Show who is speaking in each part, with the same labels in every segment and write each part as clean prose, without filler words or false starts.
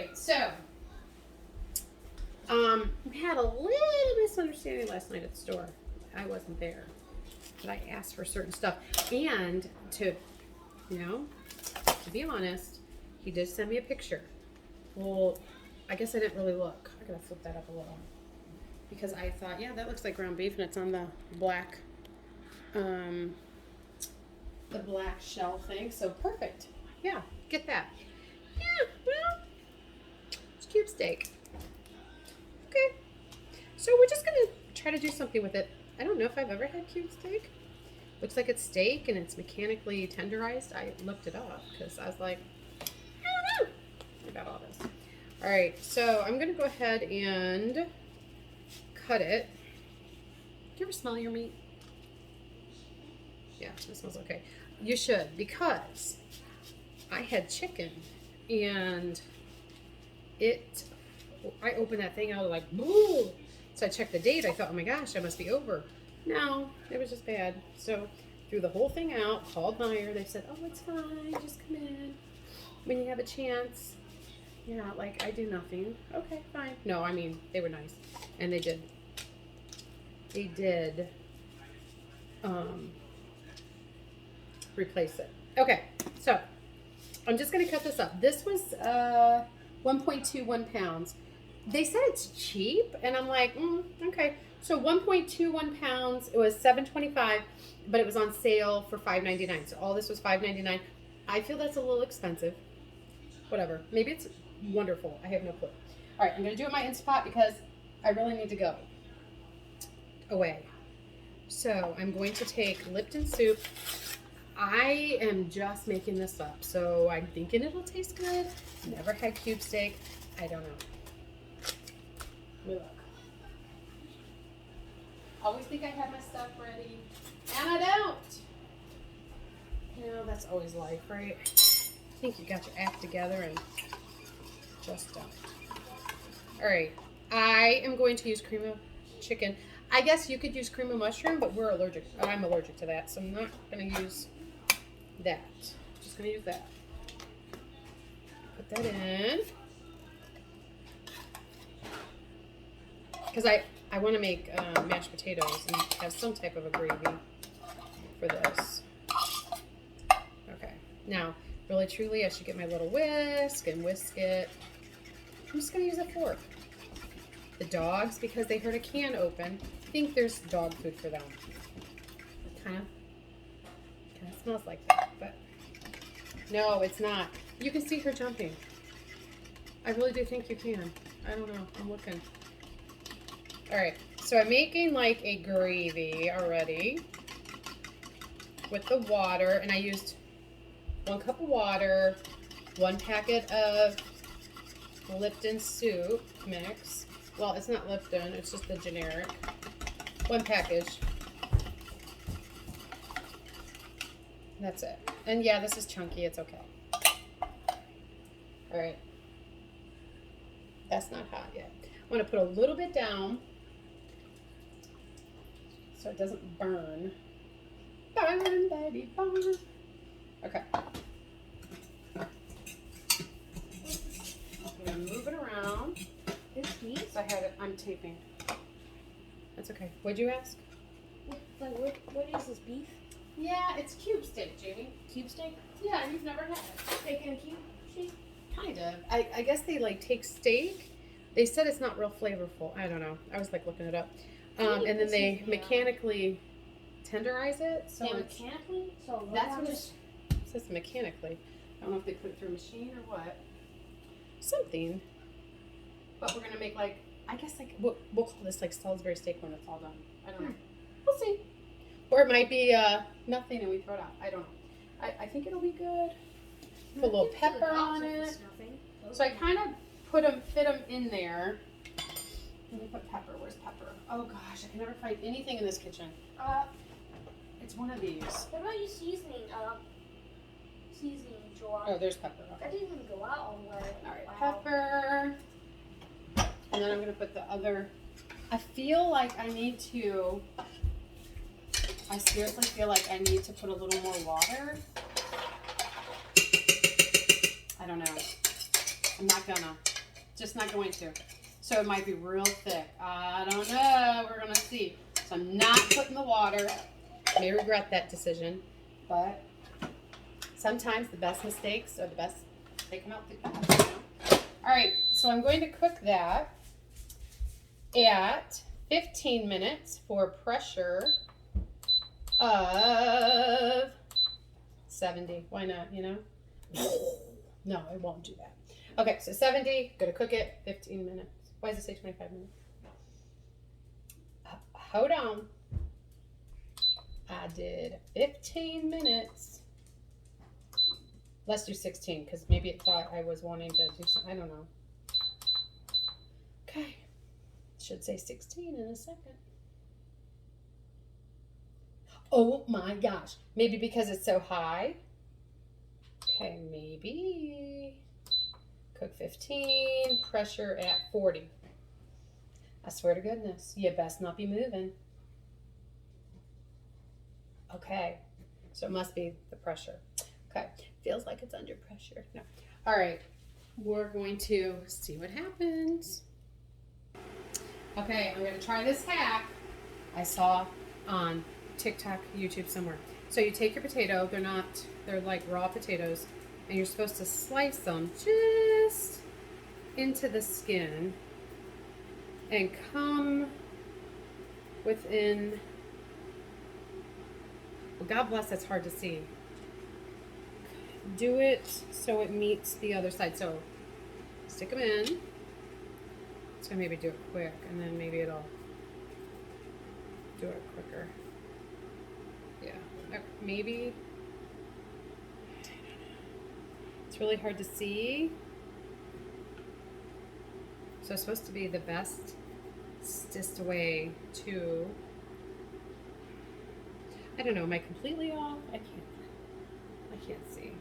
Speaker 1: right, so we had a little misunderstanding last night at the store. I wasn't there, but I asked for certain stuff, and to be honest, he did send me a picture. Well, I guess I didn't really look. I gotta flip that up a little because I thought, yeah, that looks like ground beef, and it's on the black shell thing. So perfect. Yeah, get that. Yeah, well, it's cube steak. Okay, so we're just gonna try to do something with it. I don't know if I've ever had cube steak. Looks like it's steak and it's mechanically tenderized. I looked it up because I was like, I don't know about all this. All right, so I'm gonna go ahead and cut it. Do you ever smell your meat? Yeah, it smells okay. You should, because I had chicken and I opened that thing out like, boo. So I checked the date. I thought, oh my gosh, I must be over. No, it was just bad. So threw the whole thing out, called Meijer. They said, oh, it's fine. Just come in when you have a chance. You're not like, I do nothing. Okay, fine. No, I mean, they were nice. And they did replace it. Okay, so I'm just going to cut this up. This was 1.21 pounds. They said it's cheap, and I'm like, okay. So 1.21 pounds, it was $7.25, but it was on sale for $5.99. So all this was $5.99. I feel that's a little expensive. Whatever. Maybe it's wonderful. I have no clue. All right, I'm going to do it in my Instant Pot because I really need to go away. So I'm going to take Lipton soup. I am just making this up, so I'm thinking it'll taste good. Never had cube steak. I don't know. Let me look. Always think I have my stuff ready, and I don't. You know, that's always life, right? I think you got your act together and just don't. All right, I am going to use cream of chicken. I guess you could use cream of mushroom, but I'm allergic to that, so I'm not going to use that. I'm just going to use that. Put that in. Because I want to make mashed potatoes and have some type of a gravy for this. Okay. Now, really truly, I should get my little whisk and whisk it. I'm just going to use a fork. The dogs, because they heard a can open, think there's dog food for them. It kind of smells like that, but no, it's not. You can see her jumping. I really do think you can. I don't know. I'm looking. All right, so I'm making like a gravy already with the water, and I used 1 cup of water, 1 packet of Lipton soup mix. Well, it's not Lipton, it's just the generic. 1 package. That's it. And yeah, this is chunky, it's okay. All right. That's not hot yet. I'm gonna put a little bit down so it doesn't burn. Burn, baby, burn. Okay. I'm gonna move it around.
Speaker 2: This meat?
Speaker 1: So I'm taping. That's okay. What'd you ask?
Speaker 2: What is this, beef?
Speaker 1: Yeah, it's cube steak, Jamie.
Speaker 2: Cube steak?
Speaker 1: Yeah, you've never had it.
Speaker 2: Steak in a cube steak?
Speaker 1: Kind of. I guess they like take steak. They said it's not real flavorful. I don't know. I was like looking it up. And then they mechanically tenderize it. So
Speaker 2: mechanically? So
Speaker 1: that's what it says mechanically. I don't know if they put it through a machine or what. Something. But we're gonna make like, I guess like we'll call this like Salisbury steak when it's all done. I don't know. We'll see. Or it might be nothing and we throw it out. I don't know. I think it'll be good. Put a little pepper on it. So I kind of fit them in there. Let me put pepper. Where's pepper? Oh gosh, I can never find anything in this kitchen. It's one of these.
Speaker 2: What about your seasoning? Seasoning drawer.
Speaker 1: Oh, there's pepper. Okay.
Speaker 2: I didn't even go out all the way.
Speaker 1: All right,
Speaker 2: Wow.
Speaker 1: pepper. And then I'm gonna put the other. I feel like I need to. I seriously feel like I need to put a little more water. I don't know. I'm not gonna. just not going to. So it might be real thick. I don't know. We're going to see. So I'm not putting the water. I may regret that decision, but sometimes the best mistakes are the best. They come out the best, you know? All right, so I'm going to cook that at 15 minutes for pressure of 70. Why not, you know? No, I won't do that. Okay, so 70, gonna cook it 15 minutes. Why does it say 25 minutes? Hold on. I did 15 minutes. Let's do 16 because maybe it thought I was wanting to do something. I don't know. Okay. Should say 16 in a second. Oh my gosh. Maybe because it's so high. Okay, maybe. Cook 15, pressure at 40. I swear to goodness, you best not be moving. Okay, so it must be the pressure. Okay, feels like it's under pressure. No. All right, we're going to see what happens. Okay, I'm going to try this hack I saw on TikTok, YouTube, somewhere. So you take your potato, they're like raw potatoes, and you're supposed to slice them just into the skin and come within, well, God bless, that's hard to see. Do it so it meets the other side. So stick them in. It's gonna maybe do it quick, and then maybe it'll do it quicker. Yeah, maybe. It's really hard to see. So it's supposed to be the bestest way to, I don't know, am I completely off? I can't see.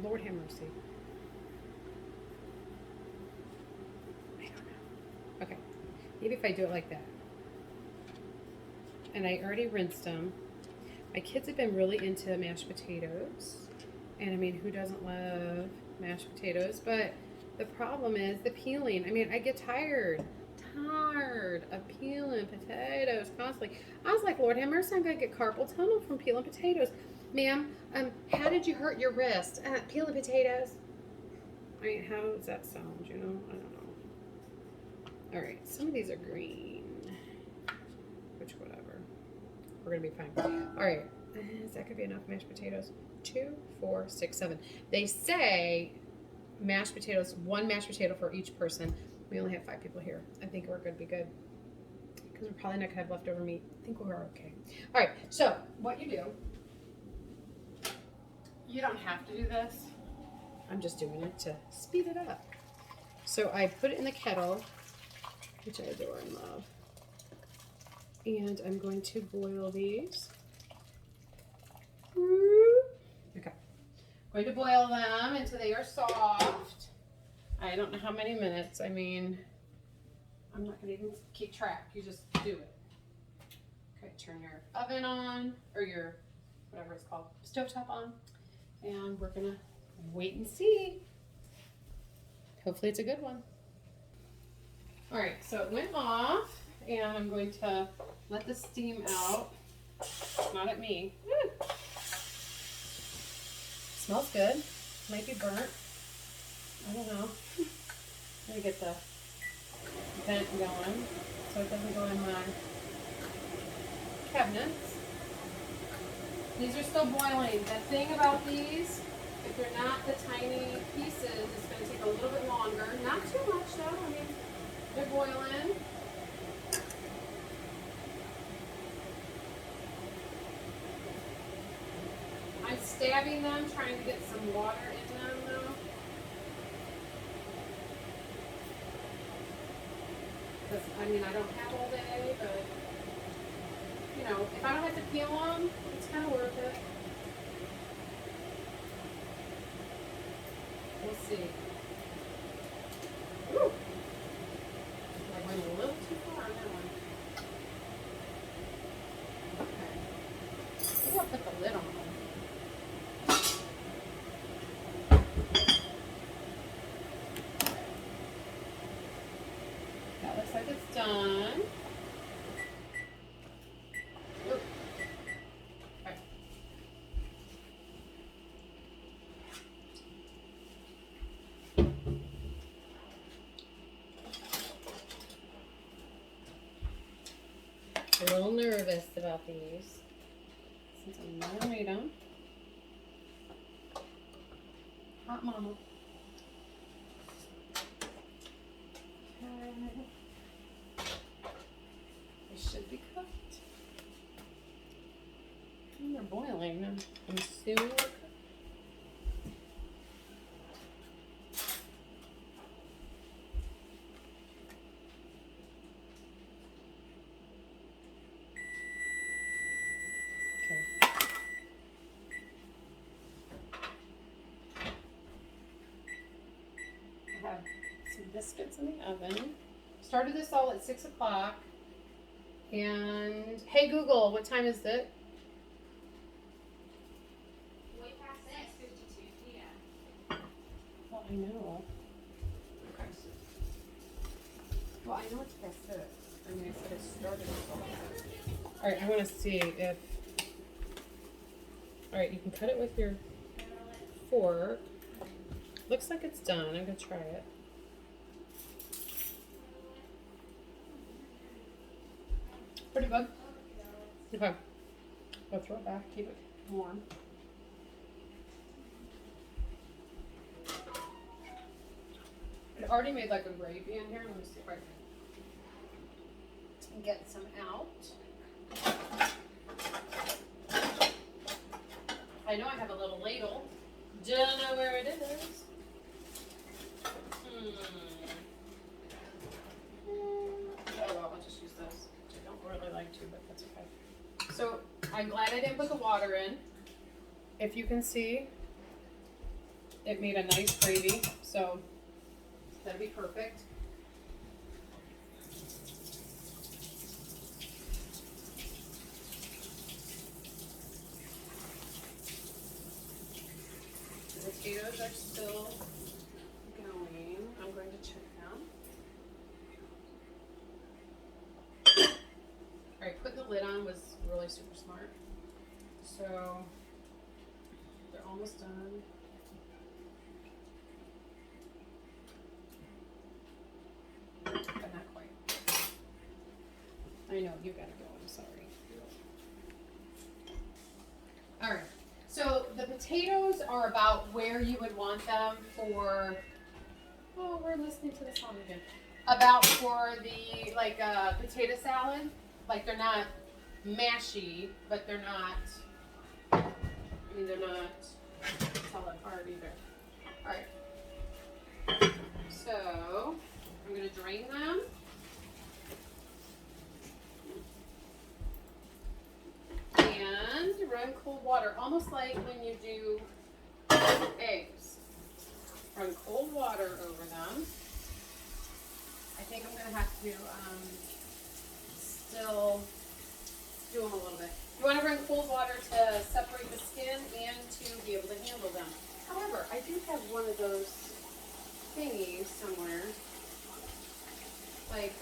Speaker 1: Lord have mercy. I don't know. Okay, maybe if I do it like that. And I already rinsed them. My kids have been really into mashed potatoes. And I mean, who doesn't love mashed potatoes? But the problem is the peeling. I mean, I get tired of peeling potatoes constantly. I was like, Lord have mercy, I'm gonna get carpal tunnel from peeling potatoes. Ma'am, how did you hurt your wrist? Peeling potatoes. I mean, how does that sound, you know? I don't know. All right, some of these are green. Which, whatever. We're gonna be fine. All right, is that gonna be enough mashed potatoes? 2, 4, 6, 7. They say mashed potatoes, 1 mashed potato for each person. We only have 5 people here. I think we're gonna be good because we're probably not gonna have leftover meat. I think we're okay. All right, so what you do, you don't have to do this. I'm just doing it to speed it up. So I put it in the kettle, which I adore and love. And I'm going to boil these. Okay. I'm going to boil them until they are soft. I don't know how many minutes. I mean, I'm not going to even keep track. You just do it. Okay, turn your oven on, or your, whatever it's called, stovetop on. And we're going to wait and see. Hopefully it's a good one. All right, so it went off, and I'm going to let the steam out. Not at me. Woo. Smells good. Might be burnt. I don't know. Let me get the vent going so it doesn't go in my cabinets. These are still boiling. The thing about these, if they're not the tiny pieces, it's going to take a little bit longer. Not too much though. I mean, they're boiling. I'm stabbing them, trying to get some water in them though. Because, I mean, I don't have all day, but, you know, if I don't have to peel them, it's kind of worth it. We'll see. Woo! I went a little too far on that one. Okay. Maybe I'll put the lid on them. Looks like it's done. Ooh. Okay. I'm a little nervous about these since I've never made them. Hot mama. Okay. They should be cooked. And they're boiling. I'm assuming they're cooked. I have some biscuits in the oven. Started this all at 6 o'clock. And hey Google, what time is it?
Speaker 2: Way past 6:52 p.m.
Speaker 1: Well, I know. Okay. Well, I know it's past 6. I mean, I said it started at 6. Alright, I want to see if... Alright, you can cut it with your fork. Looks like it's done. I'm going to try it. Pretty good. Okay. I'll throw it back. Keep it warm. It already made like a gravy in here. Let me see if I can get some out. I know I have a little ladle. Don't know where it is. Oh well, I'll just use this. I don't really like to, but that's okay. So I'm glad I didn't put the water in. If you can see, it made a nice gravy, so that'd be perfect. The potatoes are still going. I'm going to check them. Alright, putting the lid on was really super smart. So they're almost done. But not quite. I know, you gotta go, I'm sorry. Alright, so the potatoes are about where you would want them for, oh, we're listening to the song again. About for the, like, potato salad. Like, they're not mashy, but they're not, I mean, they're not solid hard either. Alright, so I'm going to drain them. And run cold water, almost like when you do eggs. Run cold water over them. I think I'm going to have to still do them a little bit. You want to run cold water to separate the skin and to be able to handle them. However, I do have one of those thingies somewhere, like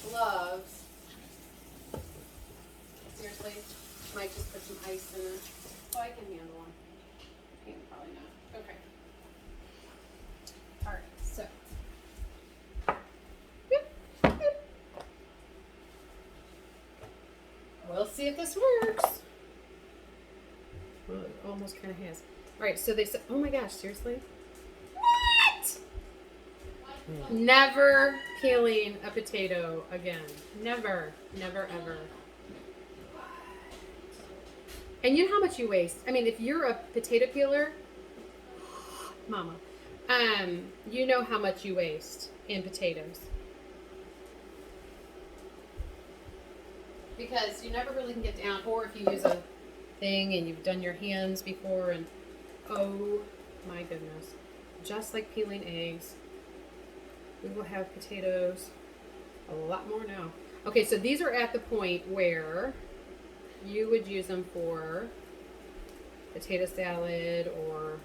Speaker 1: gloves. Seriously, might just put some ice in it. Oh, I can handle them. Probably not. Okay. All right. So. We'll see if this works. Well, it almost kind of has. All right. So they said, "Oh my gosh, seriously? What? Never peeling a potato again. Never, never, ever." And you know how much you waste? I mean, if you're a potato peeler, mama, you know how much you waste in potatoes. Because you never really can get down, or if you use a thing and you've done your hands before, and oh my goodness. Just like peeling eggs, we will have potatoes a lot more now. Okay, so these are at the point where you would use them for potato salad or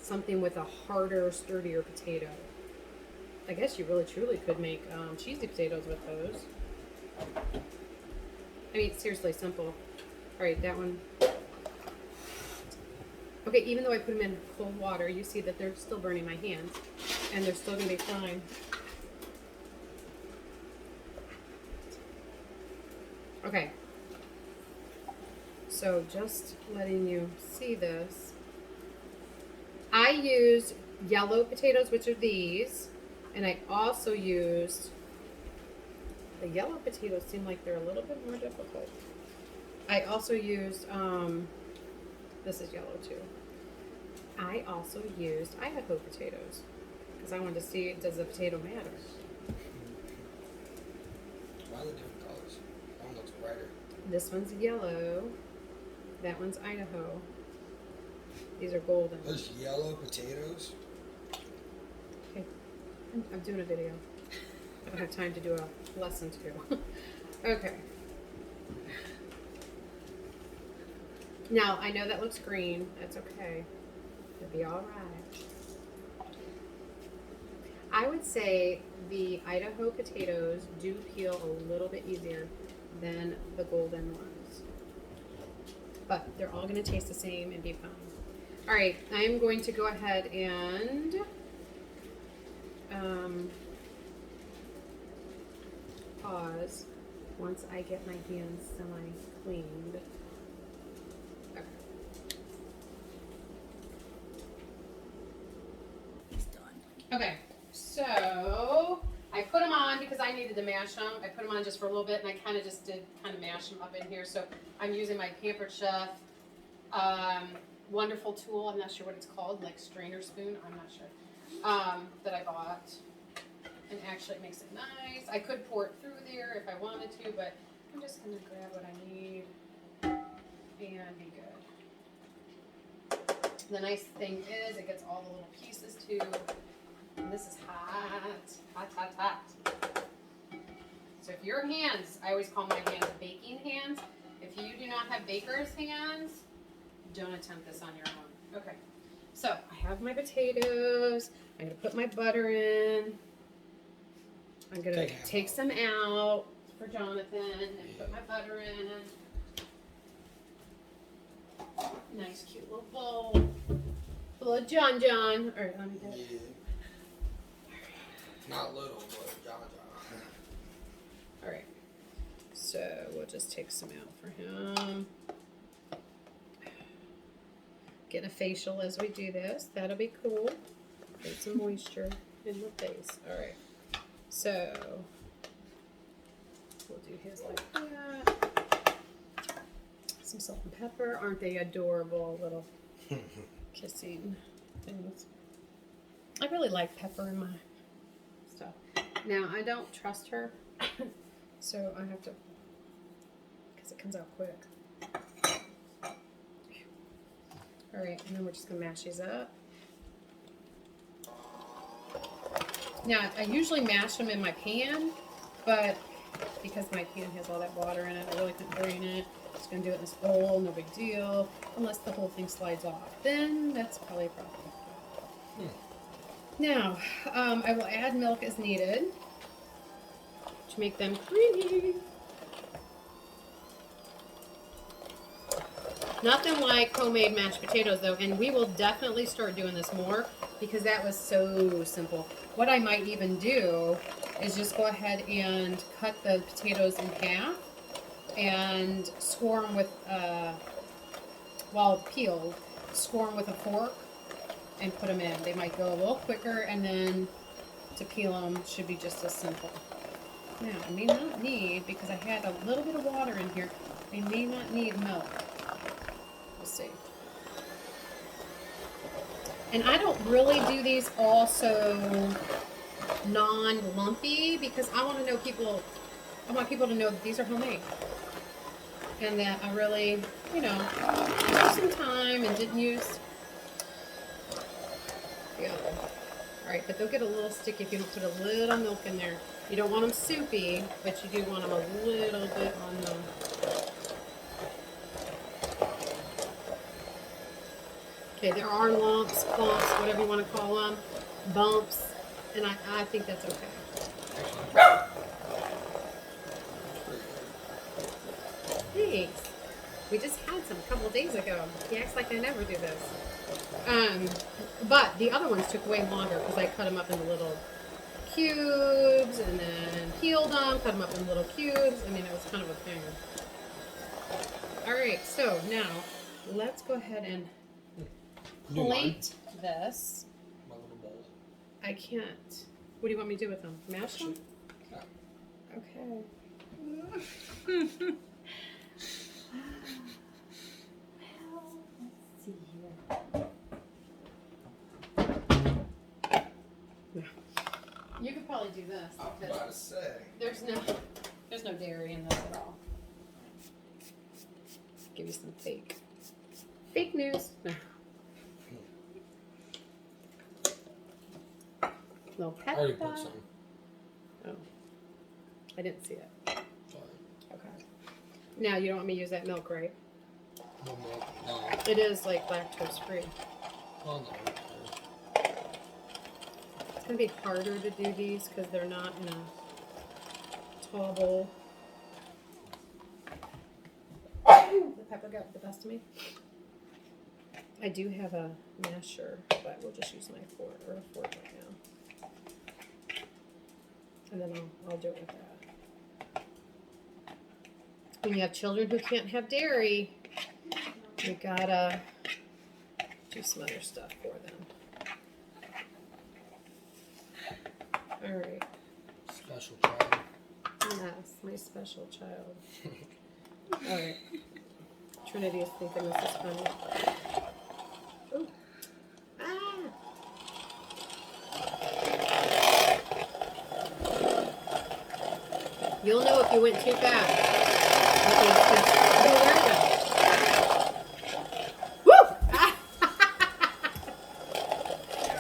Speaker 1: something with a harder, sturdier potato. I guess you really truly could make cheesy potatoes with those. I mean, seriously, simple. All right, that one. Okay, even though I put them in cold water, you see that they're still burning my hands, and they're still gonna be fine. Okay. So just letting you see this. I used yellow potatoes, which are these, and I also used the yellow potatoes. Seem like they're a little bit more difficult. I also used this is yellow too. I also used Idaho potatoes because I wanted to see, does the potato matter?
Speaker 3: Why are they different colors? One looks brighter.
Speaker 1: This one's yellow. That one's Idaho. These are golden.
Speaker 3: Those yellow potatoes?
Speaker 1: Okay, I'm doing a video. I don't have time to do a lesson too. Okay. Now, I know that looks green. That's okay. It'll be all right. I would say the Idaho potatoes do peel a little bit easier than the golden ones. But they're all going to taste the same and be fun. All right, I'm going to go ahead and pause once I get my hands semi-cleaned. Okay. Okay, so I put them on because I needed to mash them. I put them on just for a little bit, and I kind of just did mash them up in here. So I'm using my Pampered Chef wonderful tool. I'm not sure what it's called, like strainer spoon. I'm not sure. That I bought, and actually it makes it nice. I could pour it through there if I wanted to, but I'm just gonna grab what I need and be good. The nice thing is it gets all the little pieces too. And this is hot, hot, hot, hot. So if your hands, I always call my hands baking hands. If you do not have baker's hands, don't attempt this on your own. Okay, so I have my potatoes. I'm gonna put my butter in. I'm gonna take some out for Jonathan and put my butter in. Nice cute little bowl. Little John. Alright, let me get it.
Speaker 3: Yeah. Not little, but John.
Speaker 1: Alright. So we'll just take some out for him. Getting a facial as we do this. That'll be cool. Get some moisture in the face. Alright. So we'll do his like that. Some salt and pepper. Aren't they adorable little kissing things? I really like pepper in my stuff. Now I don't trust her, so I have to, because it comes out quick. All right, and then we're just gonna mash these up. Now I usually mash them in my pan, but because my pan has all that water in it, I really couldn't drain it. Just gonna do it in this bowl, no big deal, unless the whole thing slides off. Then that's probably a problem. Now, I will add milk as needed to make them creamy. Nothing like homemade mashed potatoes though, and we will definitely start doing this more because that was so simple. What I might even do is just go ahead and cut the potatoes in half and score them with, while peeled, score them with a fork and put them in. They might go a little quicker, and then to peel them should be just as simple. Now, I may not need, because I had a little bit of water in here, I may not need milk. We'll see. And I don't really do these also non-lumpy because I want to know people, I want people to know that these are homemade. And that I really, you know, took some time and didn't use the other. Alright, but they'll get a little sticky if you put a little milk in there. You don't want them soupy, but you do want them a little bit on the... Okay, there are lumps, clumps, whatever you want to call them, bumps, and I think that's okay. Thanks. We just had some a couple days ago. He acts like I never do this. But the other ones took way longer because I cut them up into little cubes and then peeled them, cut them up in little cubes. I mean, it was kind of a thing. All right, so now let's go ahead and plate this.
Speaker 3: My little bowl.
Speaker 1: I can't. What do you want me to do with them? Mash them?
Speaker 3: Yeah.
Speaker 1: Okay.
Speaker 2: Let's see here.
Speaker 1: You could probably do this.
Speaker 3: I was
Speaker 1: because
Speaker 3: about to say.
Speaker 1: There's no dairy in this at all. Give you some fake news. No. Little
Speaker 3: I
Speaker 1: pepper.
Speaker 3: already put some.
Speaker 1: Oh, I didn't see it.
Speaker 3: Sorry.
Speaker 1: Okay. Now you don't want me to use that milk, right?
Speaker 3: No milk. No.
Speaker 1: It is like lactose free.
Speaker 3: Oh, no.
Speaker 1: It's gonna be harder to do these because they're not in a tall bowl. The pepper got the best of me. I do have a masher, but we'll just use my fork right now. And then I'll do it with that. When you have children who can't have dairy, you gotta do some other stuff for them. All right.
Speaker 3: Special child.
Speaker 1: Yes, my special child. All right. Trinity is thinking this is funny. Ooh. Ah! You'll know if you went too fast. Woo!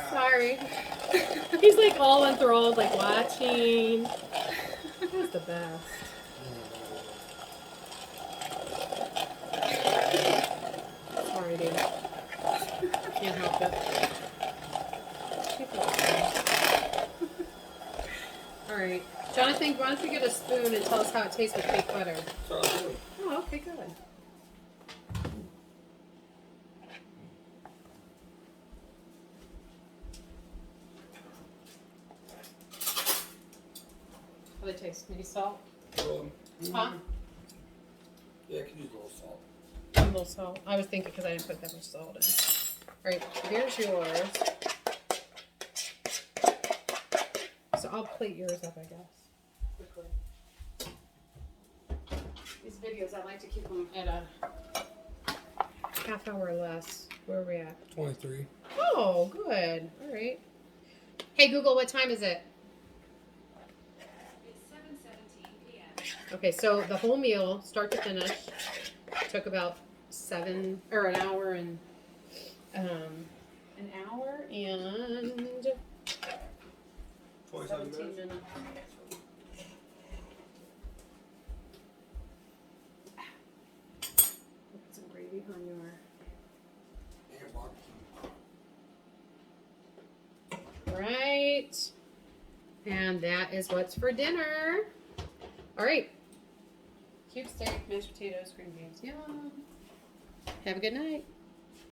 Speaker 1: Sorry. He's like all enthralled, like watching. That was the best. Sorry, dude. Can't help it. Alright. Jonathan, why don't you get a spoon and tell us how it tastes with fake butter?
Speaker 3: So I'll do it.
Speaker 1: Oh, okay, good. How do they taste? Any salt? Huh?
Speaker 3: Yeah, I could use a little salt.
Speaker 1: A little salt. I was thinking because I didn't put that much salt in. Alright, here's yours. So I'll plate yours up, I guess. Quickly. These videos, I like to keep them at a half hour or less. Where are we at?
Speaker 3: 23.
Speaker 1: Oh, good. Alright. Hey Google, what time is it?
Speaker 4: It's 7:17 p.m.
Speaker 1: Okay, so the whole meal, start to finish, took about an hour and
Speaker 3: 27
Speaker 1: 17
Speaker 3: minutes.
Speaker 1: minutes. Put some gravy on your.
Speaker 3: And barbecue.
Speaker 1: Right. And that is what's for dinner. All right. Cube steak, mashed potatoes, green beans. Yum. Have a good night.